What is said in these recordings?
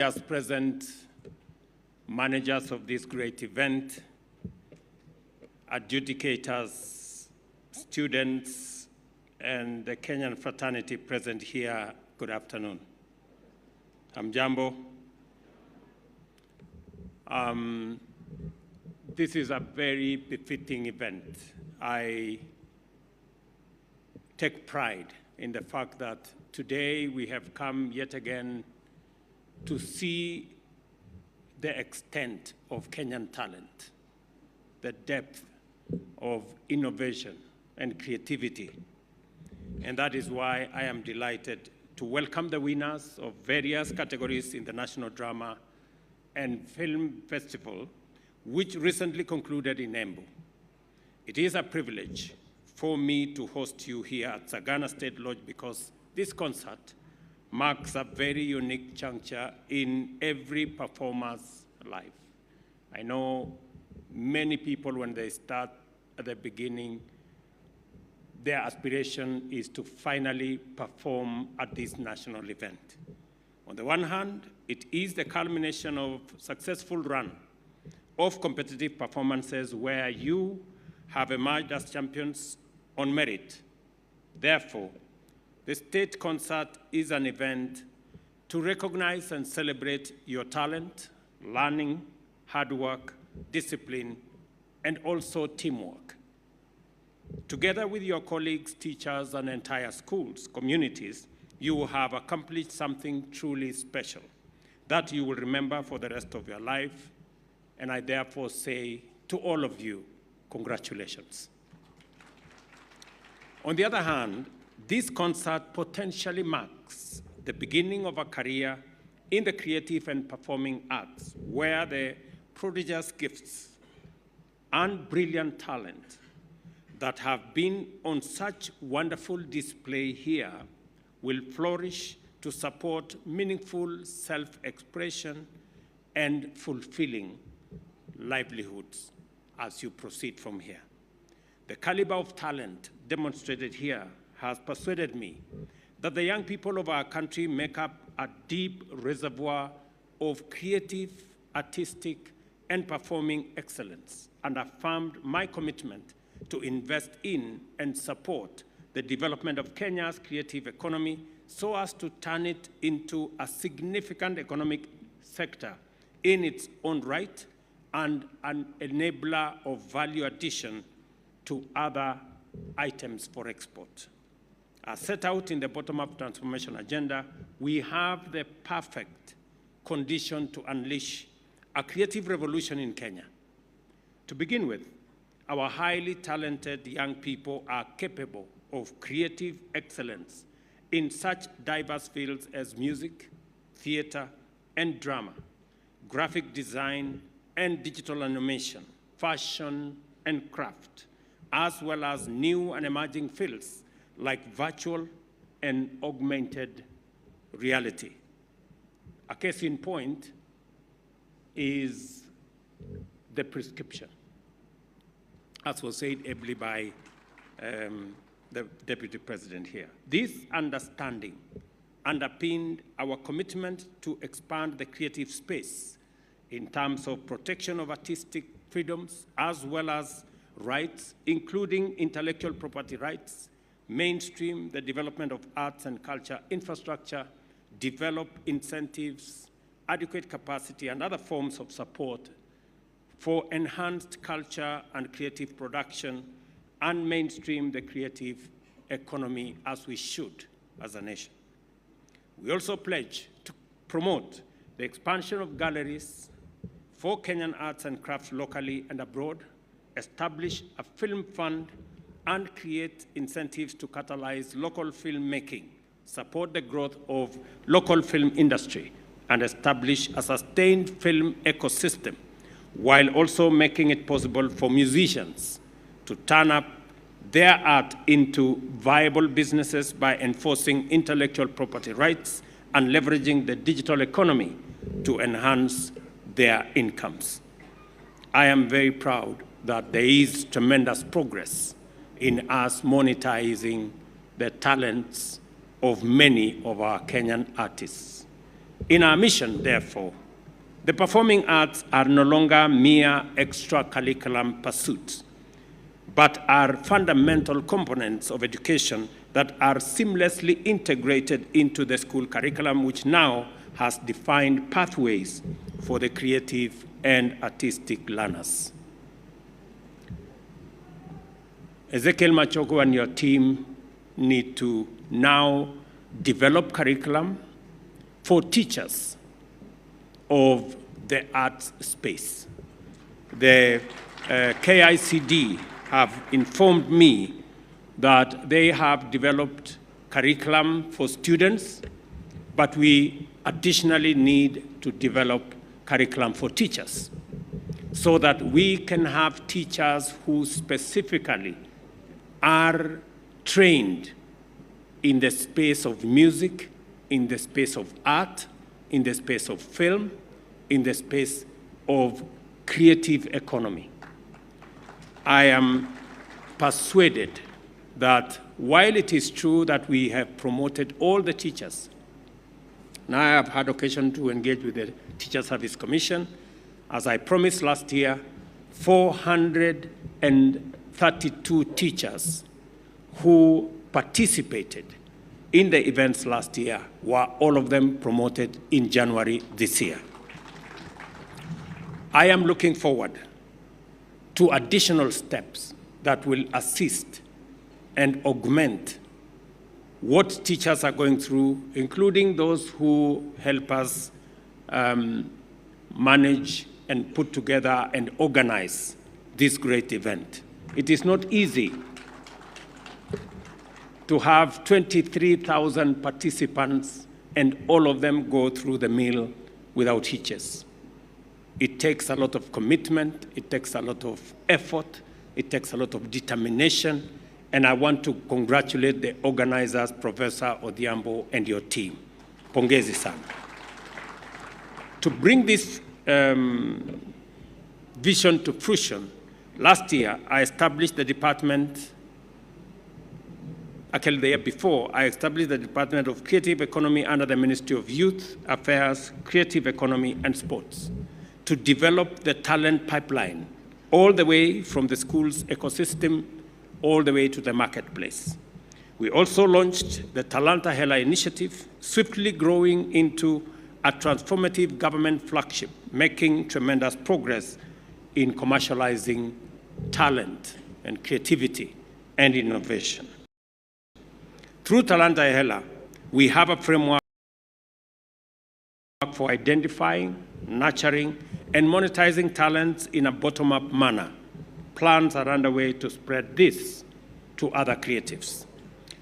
As present, managers of this great event, adjudicators, students, and the Kenyan fraternity present here, good afternoon. Hamjambo. This is a very befitting event. I take pride in the fact that today we have come yet again to see the extent of Kenyan talent, the depth of innovation and creativity. And that is why I am delighted to welcome the winners of various categories in the National Drama and Film Festival, which recently concluded in Embu. It is a privilege for me to host you here at Sagana State Lodge because this concert marks a very unique juncture in every performer's life. I know many people, when they start at the beginning, their aspiration is to finally perform at this national event. On the one hand, it is the culmination of a successful run of competitive performances where you have emerged as champions on merit. Therefore, the state concert is an event to recognize and celebrate your talent, learning, hard work, discipline, and also teamwork. Together with your colleagues, teachers, and entire schools, communities, you have accomplished something truly special that you will remember for the rest of your life. And I therefore say to all of you, congratulations. On the other hand, this concert potentially marks the beginning of a career in the creative and performing arts, where the prodigious gifts and brilliant talent that have been on such wonderful display here will flourish to support meaningful self-expression and fulfilling livelihoods as you proceed from here. The caliber of talent demonstrated here has persuaded me that the young people of our country make up a deep reservoir of creative, artistic, and performing excellence, and affirmed my commitment to invest in and support the development of Kenya's creative economy so as to turn it into a significant economic sector in its own right and an enabler of value addition to other items for export. As set out in the bottom-up transformation agenda, we have the perfect condition to unleash a creative revolution in Kenya. To begin with, our highly talented young people are capable of creative excellence in such diverse fields as music, theater, and drama, graphic design and digital animation, fashion and craft, as well as new and emerging fields like virtual and augmented reality. A case in point is the prescription, as was said ably by the Deputy President here. This understanding underpinned our commitment to expand the creative space in terms of protection of artistic freedoms, as well as rights, including intellectual property rights, mainstream the development of arts and culture infrastructure, develop incentives, adequate capacity, and other forms of support for enhanced culture and creative production, and mainstream the creative economy as we should as a nation. We also pledge to promote the expansion of galleries for Kenyan arts and crafts locally and abroad, establish a film fund, and create incentives to catalyze local filmmaking, support the growth of local film industry, and establish a sustained film ecosystem, while also making it possible for musicians to turn up their art into viable businesses by enforcing intellectual property rights and leveraging the digital economy to enhance their incomes. I am very proud that there is tremendous progress in us monetizing the talents of many of our Kenyan artists. In our mission, therefore, the performing arts are no longer mere extracurricular pursuits, but are fundamental components of education that are seamlessly integrated into the school curriculum, which now has defined pathways for the creative and artistic learners. Ezekiel Machogo and your team need to now develop curriculum for teachers of the arts space. The KICD have informed me that they have developed curriculum for students, but we additionally need to develop curriculum for teachers so that we can have teachers who specifically are trained in the space of music, in the space of art, in the space of film, in the space of creative economy. I am persuaded that while it is true that we have promoted all the teachers, and I have had occasion to engage with the Teacher Service Commission, as I promised last year, 432 teachers who participated in the events last year were all of them promoted in January this year. I am looking forward to additional steps that will assist and augment what teachers are going through, including those who help us manage and put together and organize this great event. It is not easy to have 23,000 participants and all of them go through the mill without hitches. It takes a lot of commitment, it takes a lot of effort, it takes a lot of determination, and I want to congratulate the organizers, Professor Odhiambo, and your team. Pongezi sana. To bring this vision to fruition, last year I established the department, actually the year before, I established the Department of Creative Economy under the Ministry of Youth Affairs, Creative Economy, and Sports to develop the talent pipeline all the way from the school's ecosystem all the way to the marketplace. We also launched the Talanta Hela initiative, swiftly growing into a transformative government flagship, making tremendous progress in commercializing talent and creativity and innovation. Through Talanta Hela, we have a framework for identifying, nurturing, and monetizing talents in a bottom-up manner. Plans are underway to spread this to other creatives.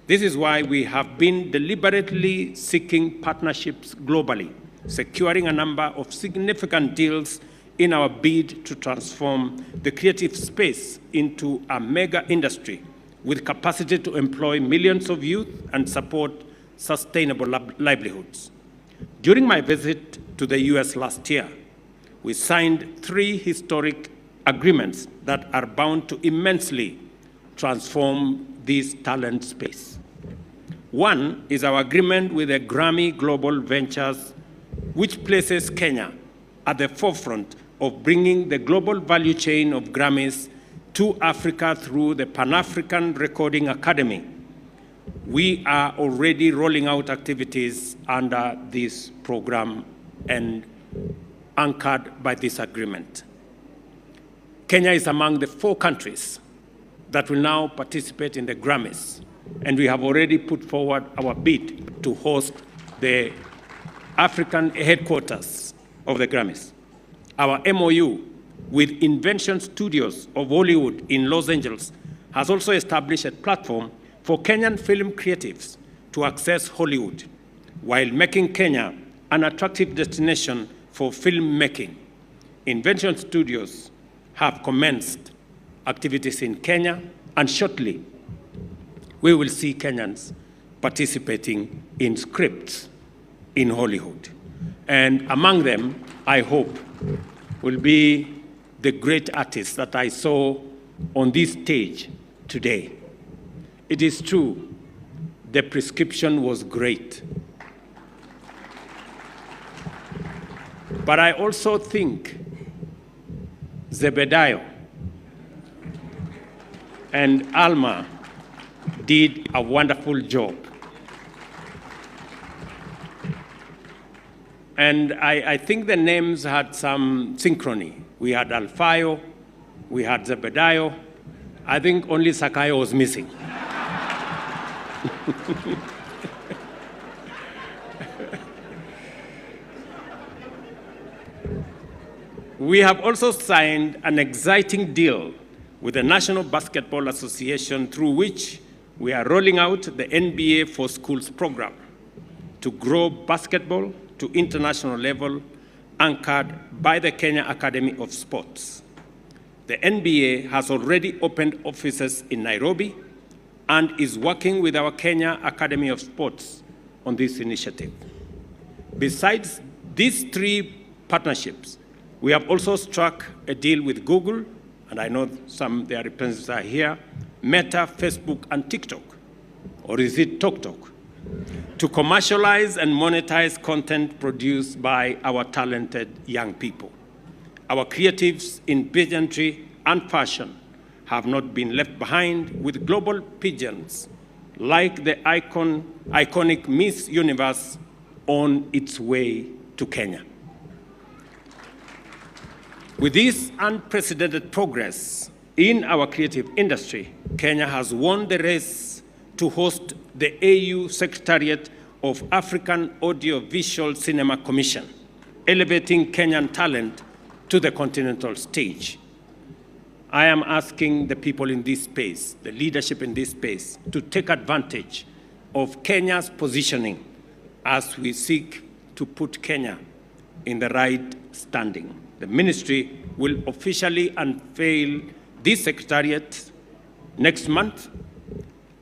This is why we have been deliberately seeking partnerships globally, securing a number of significant deals in our bid to transform the creative space into a mega industry with capacity to employ millions of youth and support sustainable livelihoods. During my visit to the US last year, we signed 3 historic agreements that are bound to immensely transform this talent space. One is our agreement with the Grammy Global Ventures, which places Kenya at the forefront of bringing the global value chain of Grammys to Africa through the Pan-African Recording Academy. We are already rolling out activities under this program and anchored by this agreement. Kenya is among the 4 countries that will now participate in the Grammys, and we have already put forward our bid to host the African headquarters of the Grammys. Our MOU with Invention Studios of Hollywood in Los Angeles has also established a platform for Kenyan film creatives to access Hollywood, while making Kenya an attractive destination for filmmaking. Invention Studios have commenced activities in Kenya, and shortly we will see Kenyans participating in scripts in Hollywood. And among them, I hope, will be the great artists that I saw on this stage today. It is true, the prescription was great. But I also think Zebediah and Alma did a wonderful job. And I think the names had some synchrony. We had Alfayo, we had Zebediah. I think only Sakayo was missing. We have also signed an exciting deal with the National Basketball Association, through which we are rolling out the NBA for Schools program to grow basketball to international level, anchored by the Kenya Academy of Sports. The NBA has already opened offices in Nairobi and is working with our Kenya Academy of Sports on this initiative. Besides these three partnerships, we have also struck a deal with Google, and I know some their representatives are here, Meta, Facebook, and TikTok, or is it TokTok, to commercialize and monetize content produced by our talented young people. Our creatives in pageantry and fashion have not been left behind, with global pigeons like the iconic Miss Universe on its way to Kenya. With this unprecedented progress in our creative industry, Kenya has won the race to host the AU Secretariat of African Audiovisual Cinema Commission, elevating Kenyan talent to the continental stage. I am asking the people in this space, the leadership in this space, to take advantage of Kenya's positioning as we seek to put Kenya in the right standing. The ministry will officially unveil this secretariat next month,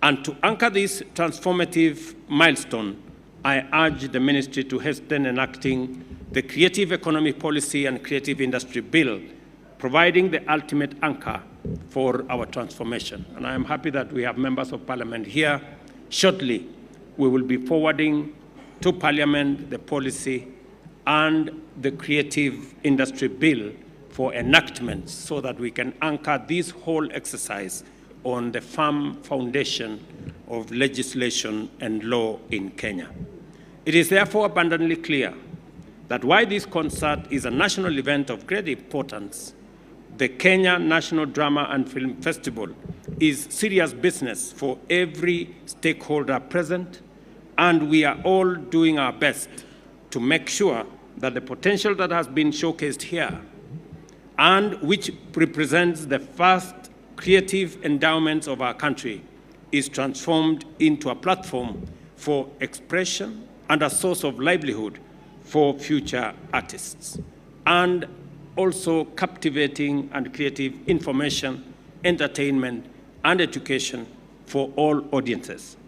and to anchor this transformative milestone, I urge the ministry to hasten enacting the Creative Economy Policy and Creative Industry Bill, providing the ultimate anchor for our transformation. And I am happy that we have members of Parliament here. Shortly, we will be forwarding to Parliament the policy and the Creative Industry Bill for enactment, so that we can anchor this whole exercise on the firm foundation of legislation and law in Kenya. It is therefore abundantly clear that while this concert is a national event of great importance, the Kenya National Drama and Film Festival is serious business for every stakeholder present, and we are all doing our best to make sure that the potential that has been showcased here, and which represents the first creative endowments of our country, is transformed into a platform for expression and a source of livelihood for future artists, and also captivating and creative information, entertainment, and education for all audiences.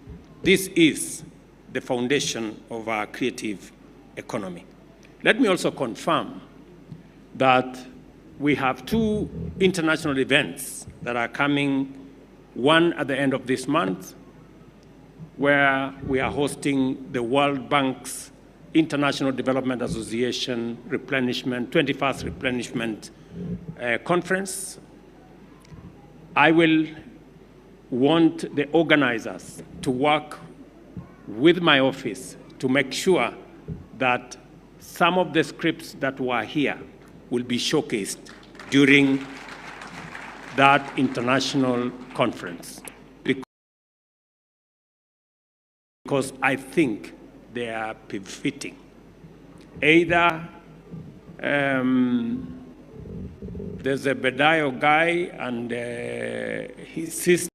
This is the foundation of our creative economy. Let me also confirm that we have two international events that are coming, one at the end of this month, where we are hosting the World Bank's International Development Association Replenishment, 21st Replenishment Conference. I will want the organizers to work with my office to make sure that some of the scripts that were here will be showcased during that international conference, because I think they are befitting. Either there's a Bedayo guy and his sister,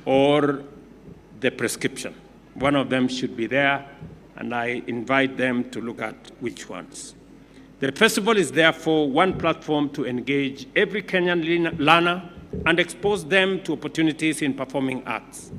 or the prescription. One of them should be there, and I invite them to look at which ones. The festival is therefore one platform to engage every Kenyan learner and expose them to opportunities in performing arts,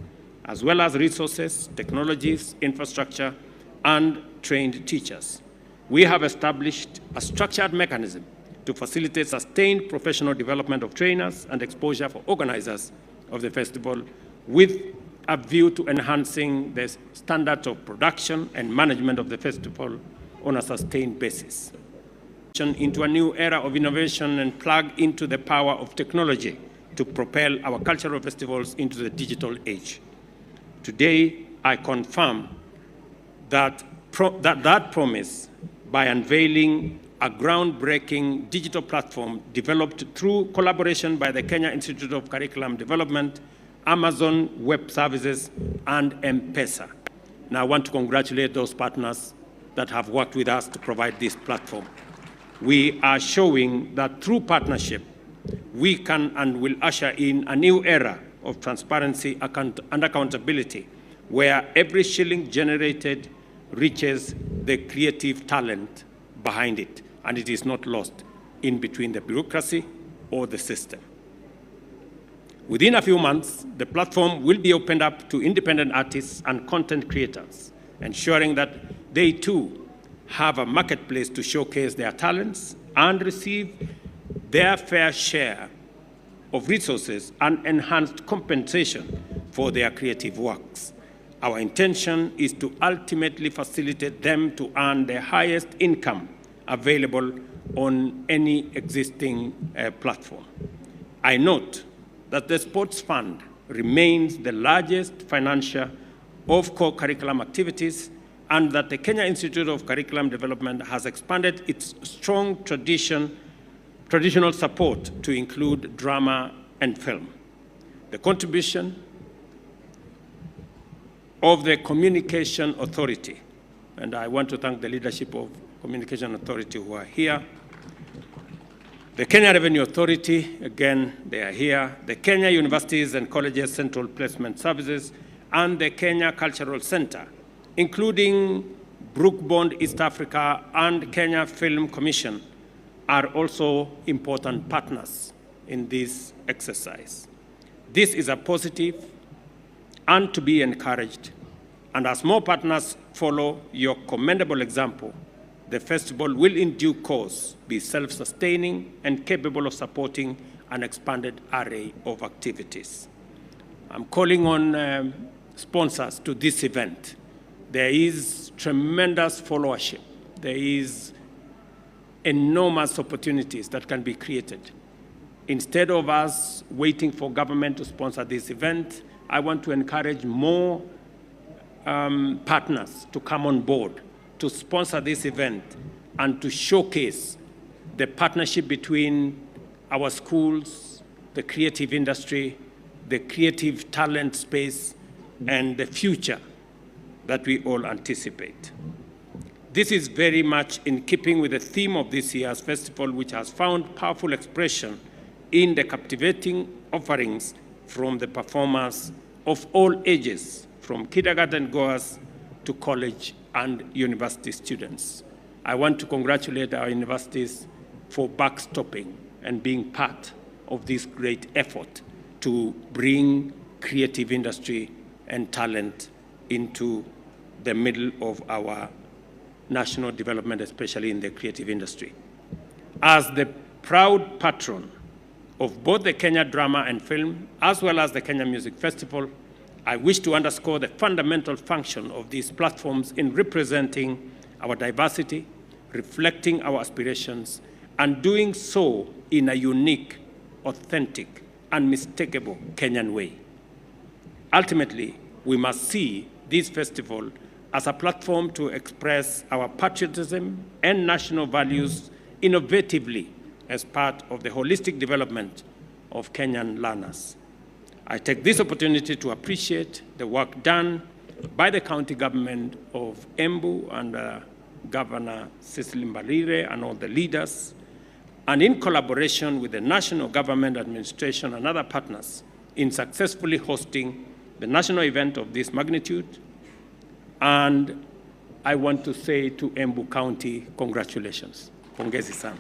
as well as resources, technologies, infrastructure, and trained teachers. We have established a structured mechanism to facilitate sustained professional development of trainers and exposure for organizers of the festival, with a view to enhancing the standards of production and management of the festival on a sustained basis. Into a new era of innovation and plug into the power of technology to propel our cultural festivals into the digital age. Today, I confirm that promise by unveiling a groundbreaking digital platform developed through collaboration by the Kenya Institute of Curriculum Development, Amazon Web Services, and M-Pesa. Now, I want to congratulate those partners that have worked with us to provide this platform. We are showing that through partnership, we can and will usher in a new era of transparency and accountability, where every shilling generated reaches the creative talent behind it, and it is not lost in between the bureaucracy or the system. Within a few months, the platform will be opened up to independent artists and content creators, ensuring that they too have a marketplace to showcase their talents and receive their fair share of resources and enhanced compensation for their creative works. Our intention is to ultimately facilitate them to earn the highest income available on any existing platform. I note that the Sports Fund remains the largest financier of core curriculum activities, and that the Kenya Institute of Curriculum Development has expanded its strong traditional support to include drama and film. The contribution of the Communication Authority, and I want to thank the leadership of Communication Authority who are here, the Kenya Revenue Authority, again, they are here, the Kenya Universities and Colleges Central Placement Services, and the Kenya Cultural Center, including Brookbond East Africa and Kenya Film Commission, are also important partners in this exercise. This is a positive and to be encouraged, and as more partners follow your commendable example, the festival will in due course be self-sustaining and capable of supporting an expanded array of activities. I'm calling on sponsors to this event. There is tremendous followership. There is enormous opportunities that can be created. Instead of us waiting for government to sponsor this event, I want to encourage more partners to come on board to sponsor this event and to showcase the partnership between our schools, the creative industry, the creative talent space, and the future that we all anticipate. This is very much in keeping with the theme of this year's festival, which has found powerful expression in the captivating offerings from the performers of all ages, from kindergarten goers to college and university students. I want to congratulate our universities for backstopping and being part of this great effort to bring creative industry and talent into the middle of our national development, especially in the creative industry. As the proud patron of both the Kenya Drama and Film, as well as the Kenya Music Festival, I wish to underscore the fundamental function of these platforms in representing our diversity, reflecting our aspirations, and doing so in a unique, authentic, unmistakable Kenyan way. Ultimately, we must see this festival as a platform to express our patriotism and national values innovatively as part of the holistic development of Kenyan learners. I take this opportunity to appreciate the work done by the county government of Embu under Governor Cecily Mbalire and all the leaders, and in collaboration with the national government administration and other partners in successfully hosting the national event of this magnitude. And I want to say to Embu County, congratulations. Pongezi sana.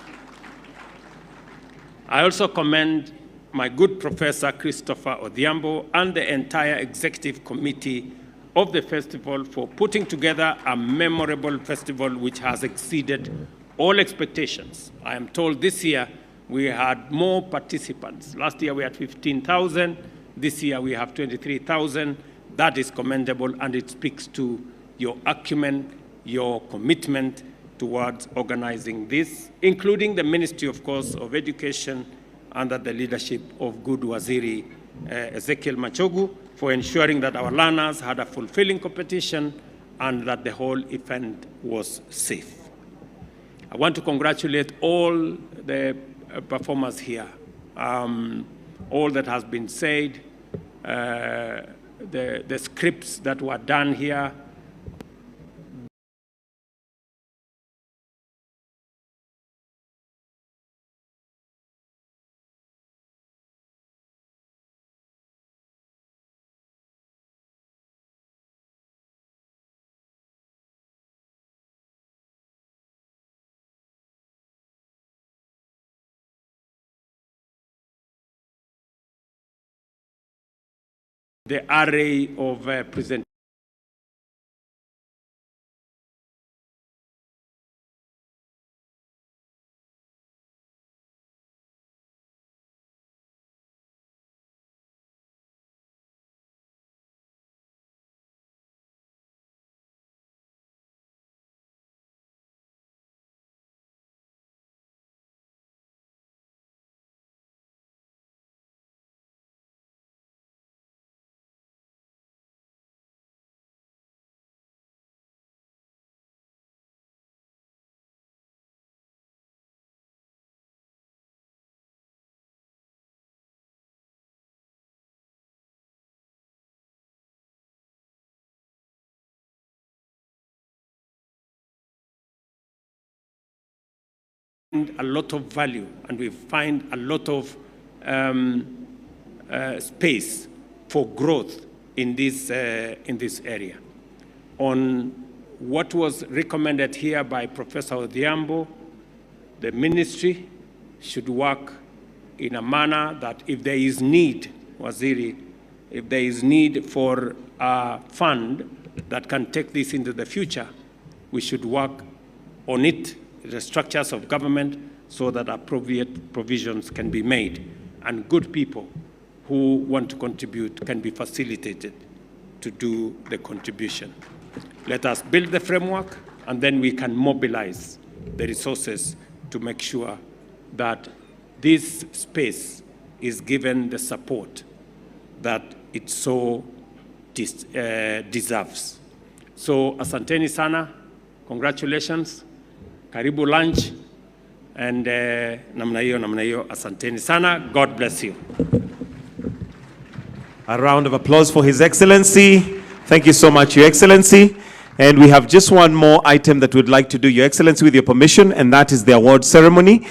I also commend my good Professor Christopher Odhiambo and the entire executive committee of the festival for putting together a memorable festival which has exceeded all expectations. I am told this year we had more participants. Last year we had 15,000. This year we have 23,000. That is commendable, and it speaks to your acumen, your commitment towards organizing this, including the Ministry, of course, of Education under the leadership of good Waziri Ezekiel Machogu, for ensuring that our learners had a fulfilling competition and that the whole event was safe. I want to congratulate all the performers here. All that has been said, the scripts that were done here, the array of presentations. A lot of value, and we find a lot of space for growth in this area. On what was recommended here by Professor Odhiambo, the ministry should work in a manner that if there is need, Waziri, if there is need for a fund that can take this into the future, we should work on it, the structures of government, so that appropriate provisions can be made and good people who want to contribute can be facilitated to do the contribution. Let us build the framework, and then we can mobilize the resources to make sure that this space is given the support that it so deserves. So asanteni sana, congratulations. Karibu lunch, and namna hiyo, asanteni sana. God bless you. A round of applause for His Excellency. Thank you so much, Your Excellency. And we have just one more item that we'd like to do, Your Excellency, with your permission, and that is the award ceremony.